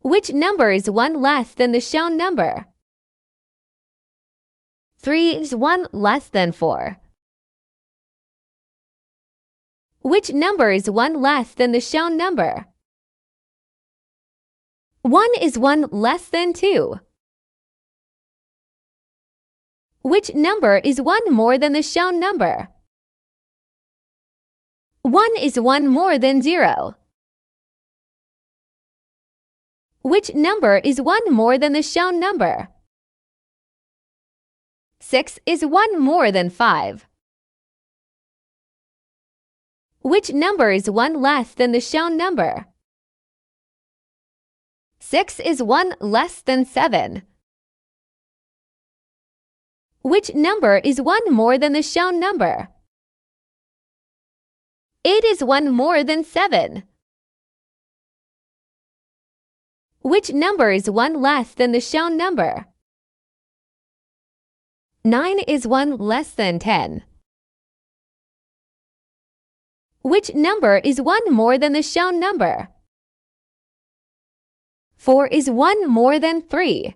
Which number is 1 less than the shown number? 3 is 1 less than 4. Which number is 1 less than the shown number? 1 is 1 less than 2. Which number is 1 more than the shown number? 1 is 1 more than 0. Which number is 1 more than the shown number? 6 is 1 more than 5. Which number is 1 less than the shown number? 6 is 1 less than 7. Which number is 1 more than the shown number? 8 is 1 more than 7. Which number is 1 less than the shown number? 9 is 1 less than 10. Which number is 1 more than the shown number? 4 is 1 more than 3.